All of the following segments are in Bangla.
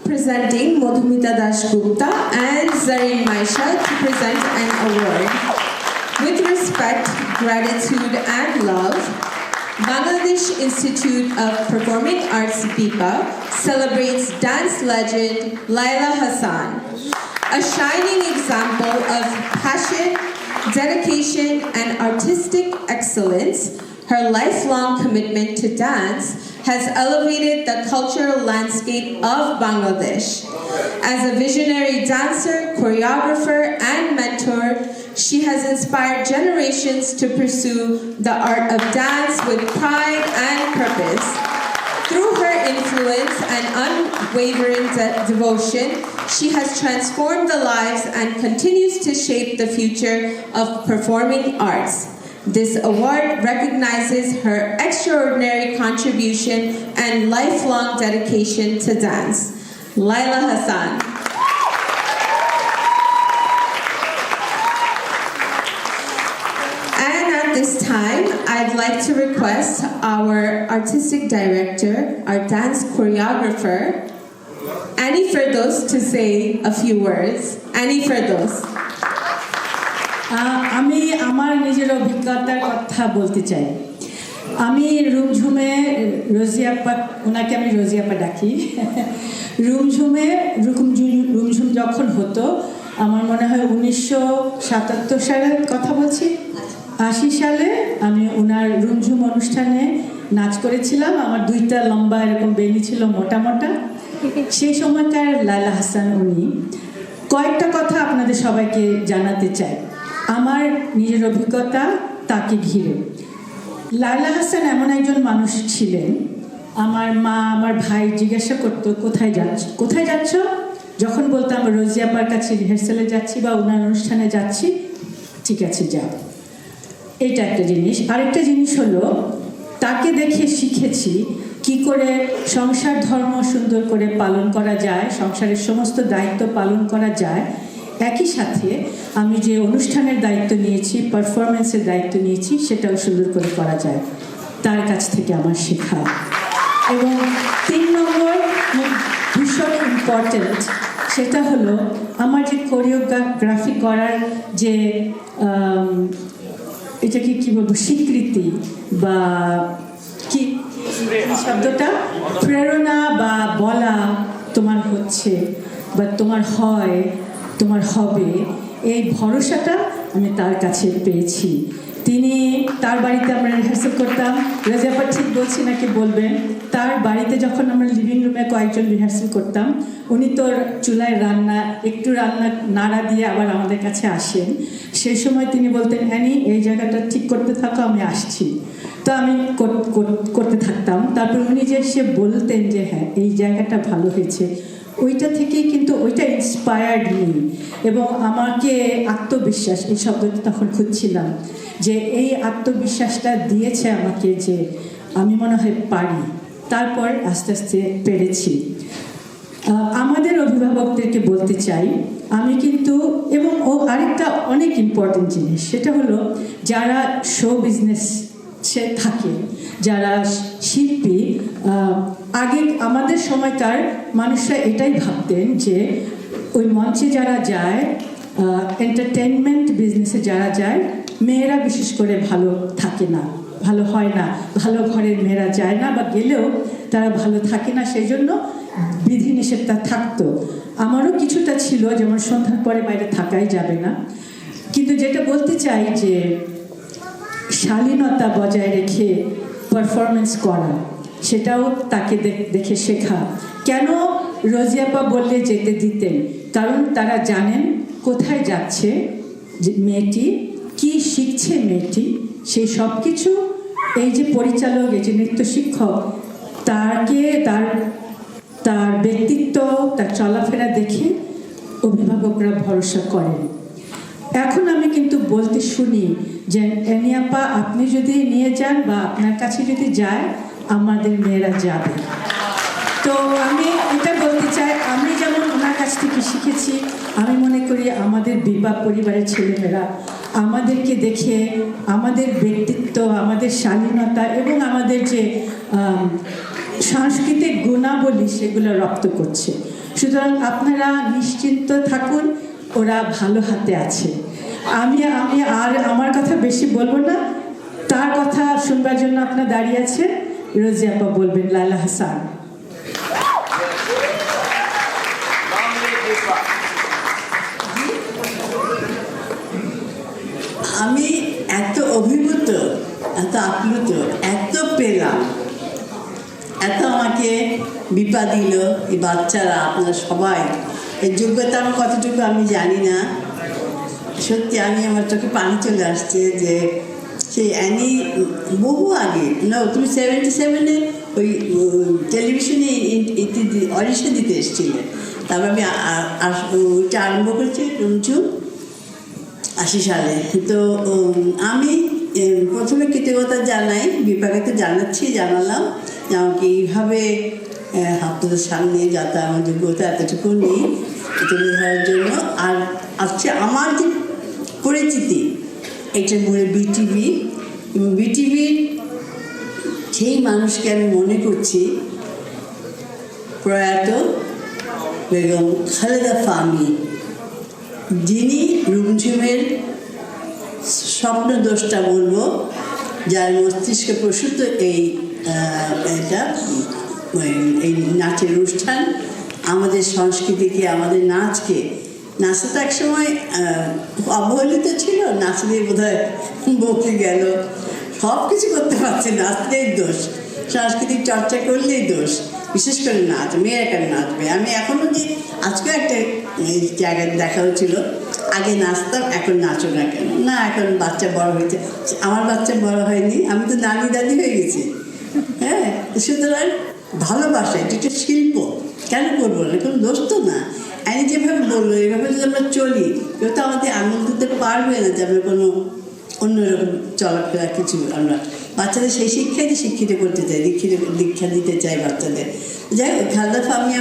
presenting Madhumita Dasgupta and Zareen Maisha to present an award. With respect, gratitude and love, Bangladesh Institute of Performing Arts BIPA celebrates dance legend Laila Hassan, a shining example of passion, dedication, and artistic excellence. Her lifelong commitment to dance has elevated the cultural landscape of Bangladesh. As a visionary dancer, choreographer, and mentor, she has inspired generations to pursue the art of dance with pride and purpose. Through her influence and unwavering devotion, she has transformed the lives and continues to shape the future of performing arts. This award recognizes her extraordinary contribution and lifelong dedication to dance. Laila Hassan. And at this time, I'd like to request our artistic director, our dance choreographer, Annie Ferdos, to say a few words. Annie Ferdos. আমি আমার নিজের অভিজ্ঞতার কথা বলতে চাই। আমি রুমঝুমে রোজিয়াপ্পা, ওনাকে আমি রোজিয়াপ্পা ডাকি। রুমঝুম যখন হতো, আমার মনে হয় 1977 সালের কথা বলছি, 80 সালে আমি ওনার রুমঝুম অনুষ্ঠানে নাচ করেছিলাম। আমার 2টা লম্বা এরকম বেনি ছিল, মোটা মোটা। সেই সময়কার লায়লা হাসান উনি। কয়েকটা কথা আপনাদের সবাইকে জানাতে চাই আমার নিজের অভিজ্ঞতা তাকে ঘিরে। লায়লা হাসান এমন একজন মানুষ ছিলেন, আমার মা আমার ভাই জিজ্ঞাসা করতো কোথায় যাচ্ছ, যখন বলতাম রোজিয়াপার কাছে রিহার্সালে যাচ্ছি বা ওনার অনুষ্ঠানে যাচ্ছি, ঠিক আছে যাও। এইটা একটা জিনিস। আরেকটা জিনিস হলো, তাকে দেখে শিখেছি কি করে সংসার ধর্ম সুন্দর করে পালন করা যায়, সংসারের সমস্ত দায়িত্ব পালন করা যায়। একই সাথে আমি যে অনুষ্ঠানের দায়িত্ব নিয়েছি, পারফরমেন্সের দায়িত্ব নিয়েছি, সেটাও সুন্দর করে করা যায়। তার কাছ থেকে আমার শেখা। এবং 3 নম্বর ভীষণ ইম্পর্টেন্ট, সেটা হলো আমার যে কোরিওগ্রাফি করার যে এটাকে কী বলবো, স্বীকৃতি বা কি শব্দটা, প্রেরণা বা বলা তোমার হচ্ছে বা তোমার হয়, তোমার হবে, এই ভরসাটা আমি তার কাছে পেয়েছি। তার বাড়িতে আমরা রিহার্সাল করতাম। রাজাপা ঠিক বলছি নাকি বলবেন, তার বাড়িতে যখন আমরা লিভিং রুমে কয়েকজন রিহার্সাল করতাম, উনি তো চুলায় একটু রান্না নাড়া দিয়ে আবার আমাদের কাছে আসেন। সেই সময় তিনি বলতেন, অ্যানি এই জায়গাটা ঠিক করতে থাকো, আমি আসছি। তো আমি করতে থাকতাম। তারপর উনি যে সে বলতেন যে হ্যাঁ এই জায়গাটা ভালো হয়েছে, ওইটা থেকেই কিন্তু ওইটা ইন্সপায়ার্ড মি এবং আমাকে আত্মবিশ্বাস, এই শব্দটা তখন খুঁজছিলাম, যে এই আত্মবিশ্বাসটা দিয়েছে আমাকে যে আমি মনে হয় পারি। তারপর আস্তে আস্তে পেরেছি। আমাদের অভিভাবকদেরকে বলতে চাই, আমি কিন্তু এবং আরেকটা অনেক ইম্পর্টেন্ট জিনিস, সেটা হলো যারা শো বিজনেস সে থাকে, যারা শিল্পী, আগে আমাদের সময়কার মানুষরা এটাই ভাবতেন যে ওই মঞ্চে যারা যায়, এন্টারটেনমেন্ট বিজনেসে যারা যায়, মেয়েরা বিশেষ করে ভালো থাকে না, ভালো হয় না, ভালো ঘরের মেয়েরা যায় না, বা গেলেও তারা ভালো থাকে না। সেই জন্য বিধিনিষেধটা থাকতো। আমারও কিছুটা ছিল, যেমন সন্ধ্যার পরে বাইরে থাকাই যাবে না। কিন্তু যেটা বলতে চাই যে শালীনতা বজায় রেখে পারফরমেন্স করা, সেটাও তাকে দেখে শেখা। কেন রোজিয়াপা বললে যেতে দিতেন? কারণ তারা জানেন কোথায় যাচ্ছে মেয়েটি, কি শিখছে মেয়েটি, সেই সব কিছু এই যে পরিচালক, এই যে নৃত্য শিক্ষক, তাকে তার ব্যক্তিত্ব, তার চলাফেরা দেখে অভিভাবকরা ভরসা করেন। এখন আমি কিন্তু বলতে শুনি যে অ্যানিয়াপা আপনি যদি নিয়ে যান বা আপনার কাছে যদি যায়, আমাদের মেয়েরা যাবে। তো আমি এটা বলতে চাই, আমি যেমন ওনার কাছ থেকে শিখেছি, আমি মনে করি আমাদের বিবাহ পরিবারের ছেলেমেয়েরা আমাদেরকে দেখে আমাদের ব্যক্তিত্ব, আমাদের শালীনতা এবং আমাদের যে সাংস্কৃতিক গুণাবলী সেগুলো রপ্ত করছে। সুতরাং আপনারা নিশ্চিন্ত থাকুন, ওরা ভালো হাতে আছে। আমি আমি আর আমার কথা বেশি বলবো না, তার কথা শুনবার জন্য আপনার দাঁড়িয়ে আছে, রোজি আপা বলবেন, লালা হাসান। আমি এত অভিভূত, এত আপ্লুত, এত পেলাম, এত আমাকে বিপা দিল এই বাচ্চারা, আপনারা সবাই। এর যোগ্যতা আমার কতটুকু আমি জানি না, সত্যি আমি আমার চোখে পানি চলে আসছে যে সেই অ্যানি বহু আগে, না তুমি 77-এ ওই টেলিভিশনে অডিশন দিতে এসেছিলে, তারপর আমি ওইটা আরম্ভ করেছি রুমঝুম 80 সালে। তো আমি প্রথমে কৃতজ্ঞতা জানাই, বিপাকে তো জানালাম যে আমাকে এইভাবে আপনাদের সামনে যাতে আমার যোগ্যতা এতটুকু নেই তুলে ধরার জন্য। আর আজকে আমার যে পরিচিতি, এটা বলে বিটিভির সেই মানুষকে আমি মনে করছি প্রয়াত বেগম খালেদা ফাহমি, যিনি রুমঝুমের স্বপ্নদ্রষ্টা বলবো, যার মস্তিষ্কে প্রসূত এই নাচের অনুষ্ঠান আমাদের সংস্কৃতিকে, আমাদের নাচকে, নাচে তো একসময় অবহেলিত ছিল, নাচলে বোধ হয় বকে গেল, সব কিছু করতে পারছে, নাচলেই দোষ, সাংস্কৃতিক চর্চা করলেই দোষ, বিশেষ করে নাচ, মেয়েরা কেন নাচবে। আমি এখনও যে আজকেও একটা জায়গায় দেখা হচ্ছিল, আগে নাচতাম এখন নাচো না কেন, না এখন বাচ্চা বড় হয়েছে, আমার বাচ্চা বড় হয়নি, আমি তো নানি দাদি হয়ে গেছি। হ্যাঁ, সুতরাং ভালোবাসা এটা একটা শিল্প, কেন করবো না, কোনো দোষ তো না। আমি যেভাবে বললো এইভাবে যদি আমরা চলি, কেউ তো আমাদের আঙুল দিতে পারবে না যে আমরা কোনো অন্যরকম চলাফেরা কিছু, আমরা বাচ্চাদের সেই শিক্ষাই শিক্ষিত করতে চাই, দীক্ষা দিতে চাই বাচ্চাদের। যাই হোক, খালেদা ফাহমি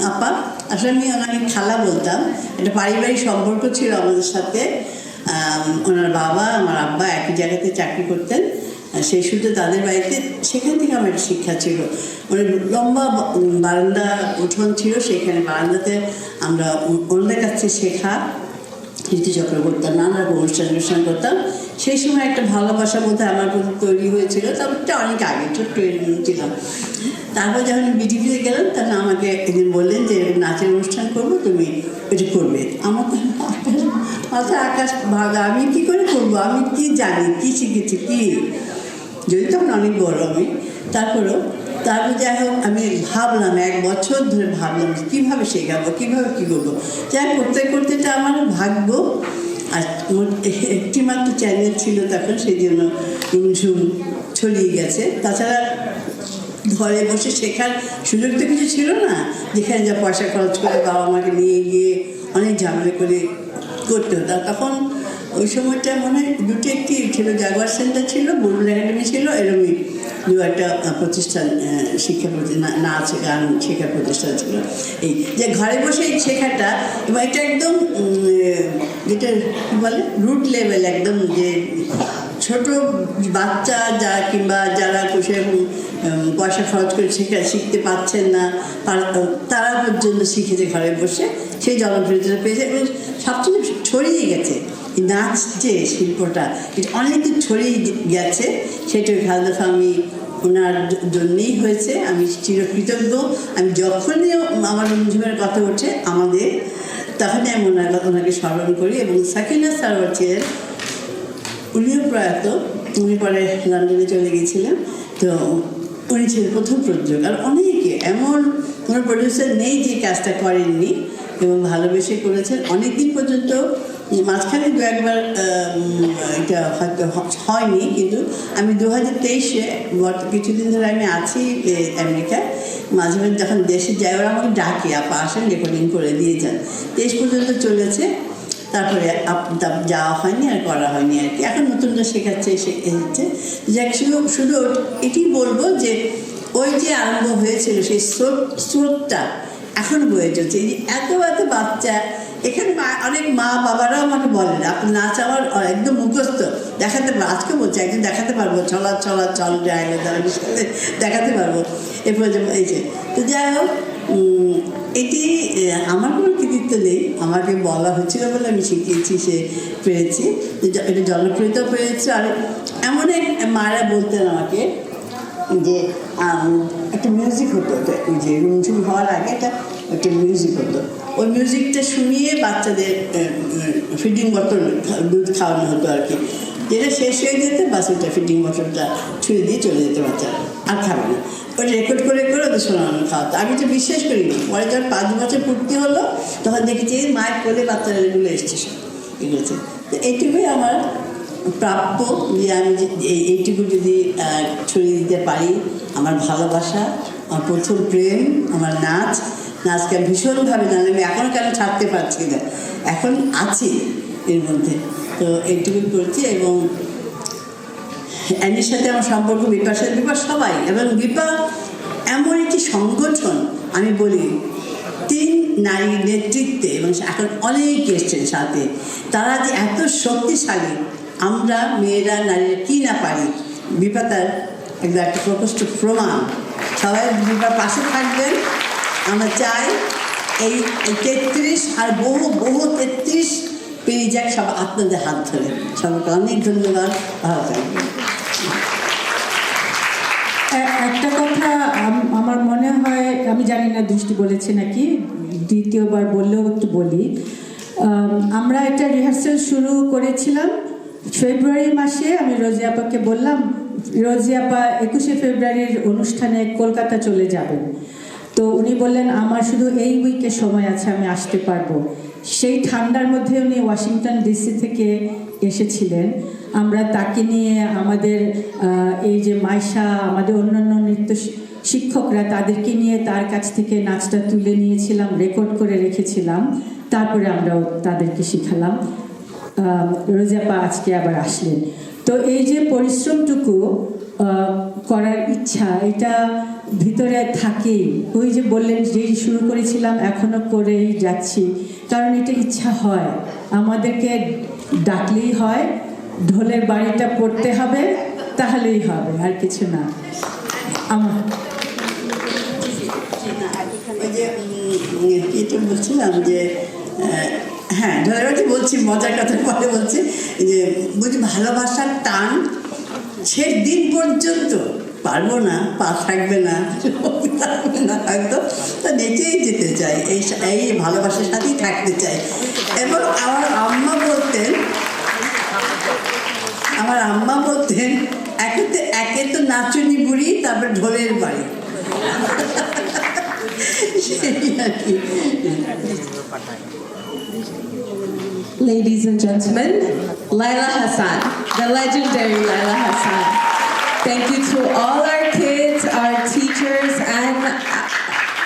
আপা, আসলে আমি ওনাকে খালা বলতাম, একটা পারিবারিক সম্পর্ক ছিল আমাদের সাথে। ওনার বাবা আমার আব্বা একই জায়গাতে চাকরি করতেন, সেই সূত্রে তাদের বাড়িতে, সেখান থেকে আমার একটা শিক্ষা ছিল। মানে লম্বা বারান্দা উঠোন ছিল, সেখানে বারান্দাতে আমরা ওনাদের কাছে শেখা ঋতুচক্র করতাম, নানা রকম অনুষ্ঠান করতাম। সেই সময় একটা ভালোবাসা বোধ আমার প্রতি তৈরি হয়েছিল, তারপরটা অনেক আগে ছোট্ট ছিলাম। তারপর যখন বিটিভিতে গেলাম, তখন আমাকে একদিন বললেন যে নাচের অনুষ্ঠান করবো, তুমি এটা করবে। আমার তো মাথায় আকাশ ভাগা, আমি কী করে করবো, আমি কি জানি, কি শিখেছি, কি, যদি তখন অনেক বড় আমি। তারপর যাই হোক, আমি ভাবলাম, 1 বছর ধরে ভাবলাম কীভাবে শেখাবো, কীভাবে কী করবো। যাই করতে করতে আমার ভাগ্য, আর একটি মাত্র চ্যানেল ছিল তখন, সেই জন্য রুমঝুম ছড়িয়ে গেছে। তাছাড়া ঘরে বসে শেখার সুযোগ তো কিছু ছিল না, যেখানে যা পয়সা খরচ করে বাবা মাকে নিয়ে গিয়ে অনেক ঝামেলা করে করতে হতো। তখন ওই সময়টা মনে হয় দুটো একটি ছিল, জাগোয়ার সেন্টার ছিল, বুলবুল একাডেমি ছিল, এরকমই 2-1টা প্রতিষ্ঠান, শিক্ষা প্রতিষ্ঠান, নাচ গান শেখার প্রতিষ্ঠান ছিল। এই যে ঘরে বসে এই শেখাটা, এবং এটা একদম যেটা কী বলে রুট লেভেল, একদম যে ছোট বাচ্চা যা কিংবা যারা সেরকম পয়সা খরচ করে শিখতে পারছেন না, তারা পর্যন্ত শিখেছে ঘরে বসে, সেই জনপ্রিয়তা পেয়েছে এবং সবচেয়ে ছড়িয়ে গেছে। নাচ যে শিল্পটা, এটা অনেক দূর ছড়িয়ে গেছে, সেটা খালেদা ফাহমি ওনার জন্যেই হয়েছে। আমি চিরকৃতজ্ঞ। আমি যখনই আমার রুমঝুমের কথা ওঠে আমাদের, তখনই আমি ওনাকে স্মরণ করি। এবং সাকিনা সারোয়ার ছিলেন, উনিও প্রয়াত, উনি পরে লন্ডনে চলে গিয়েছিলেন, তো উনি ছিলেন প্রথম প্রযোজক। আর অনেকে এমন কোনো প্রডিউসার নেই যে কাজটা করেননি এবং ভালোবেসে করেছেন অনেক দিন পর্যন্ত। মাঝখানে 2-1বার এটা হয়তো হয়নি, কিন্তু আমি 2023-এ কিছুদিন ধরে আমি আছি আমেরিকায়, মাঝে মাঝে যখন দেশে যাই ওরা আমাকে ডাকে, আপা আসেন রেকর্ডিং করে দিয়ে যান। 23 পর্যন্ত চলেছে, তারপরে যাওয়া হয়নি আর করা হয়নি আর কি। এখন নতুনটা শেখাচ্ছে, শিখছে। যাক, শুধু এটি বলবো যে ওই যে আরম্ভ হয়েছিল সেই স্রোতটা এখনো বয়ে চলছে। এই যে এত এত বাচ্চা এখানে, অনেক মা বাবারাও আমাকে বলেন আপনার নাচ আমার একদম মুখস্থ, দেখাতে পারবো, আজকে বলছি একদিন দেখাতে পারবো, চলা চলা চল দেখাতে পারবো এরপর। এই যে তো যাই হোক, এটি আমার কোনো কৃতিত্ব নেই, আমাকে বলা হচ্ছিল বলে আমি শিখিয়েছি, সে পেরেছি, এটা জনপ্রিয়তা পেয়েছে। আর এমন এক মারা বলতেন আমাকে যে একটা মিউজিক হতো, ওই যে রুমঝুম হওয়ার আগে একটা মিউজিক হতো, ওই মিউজিকটা শুনিয়ে বাচ্চাদের ফিডিং বটল দুধ খাওয়ানো হতো আর কি, যেটা শেষ হয়ে যেতে বাস ওইটা ফিডিং বটলটা ছুঁয়ে দিয়ে চলে যেতে বাচ্চারা, আর খাবে না। ওটা রেকর্ড করে করে ওদের শোনানো খাওয়াতো। আমি তো বিশ্বাস করিনি, পরে যখন 5 বছর পূর্তি হলো তখন দেখেছি মায়ের কোলে বাচ্চারা এগুলো এসছে সব এগুলোছে। তো এইটুকুই আমার প্রাপ্য, যে আমি এইটুকু যদি ছড়িয়ে দিতে পারি। আমার ভালোবাসা, আমার প্রথম প্রেম, আমার নাচকে আমি ভীষণভাবে জানি, আমি এখন কেন ছাড়তে পারছি না, এখন আছি এর মধ্যে। তো এইটুকুই করছি। এবং অ্যানির সাথে আমার সম্পর্ক, বিপার সাথে, বিপার সবাই, এবং বিপা এমন একটি সংগঠন, আমি বলি 3 নারীর নেতৃত্বে, এবং এখন অনেক এসছেন সাথে, তারা যে এত শক্তিশালী, আমরা মেয়েরা নারীরা কী না পারি, বিপা তার একটা প্রকৃষ্ট প্রমাণ। সবাই বিপার পাশে থাকবেন, আমরা চাই এই 33 আর বহু 33 পেরিয়ে যাক সব আপনাদের হাত ধরে। সবাইকে অনেক ধন্যবাদ, ভালো থাকবেন। একটা কথা আমার মনে হয়, আমি জানি না দৃষ্টি বলেছে নাকি, দ্বিতীয়বার বললেও একটু বলি। আমরা এটা রিহার্সাল শুরু করেছিলাম ফেব্রুয়ারি মাসে। আমি রোজি আপাকে বললাম, রোজি আপা 21শে ফেব্রুয়ারির অনুষ্ঠানে কলকাতা চলে যাবেন। তো উনি বললেন আমার শুধু এই উইকে সময় আছে, আমি আসতে পারবো। সেই ঠান্ডার মধ্যে উনি ওয়াশিংটন ডিসি থেকে এসেছিলেন। আমরা তাকে নিয়ে আমাদের এই যে মাইশা, আমাদের অন্যান্য নৃত্য শিক্ষকরা, তাদেরকে নিয়ে তার কাছ থেকে নাচটা তুলে নিয়েছিলাম, রেকর্ড করে রেখেছিলাম, তারপরে আমরাও তাদেরকে শিখালাম। রোজাপা আজকে আবার আসলেন। তো এই যে পরিশ্রমটুকু করার ইচ্ছা, এটা ভিতরে থাকেই। ওই যে বললেন, যেই শুরু করেছিলাম এখনো করেই যাচ্ছি, কারণ এটা ইচ্ছা হয়, আমাদেরকে ডাকলেই হয়, ঢোলের বাড়িটা পড়তে হবে, তাহলেই হবে, আর কিছু না। আমার ওই যে এটা বলছিলাম যে হ্যাঁ, ধরে বলছি, মজার কথা পরে বলছি যে বলছি ভালোবাসার টান শেষ দিন পর্যন্ত পারবো না, পা থাকবে না, হয়তো তো নেচেই যেতে চাই, এই ভালোবাসার সাথেই থাকতে চাই। এবং আমার আম্মা বলতেন একে তো নাচুনি বুড়ি, তারপর ঢোলের বাড়ি। Ladies and gentlemen, Laila Hassan, the legendary Laila Hassan. Thank you to all our kids, our teachers, and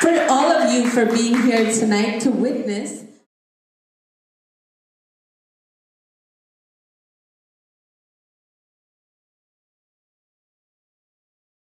for all of you for being here tonight to witness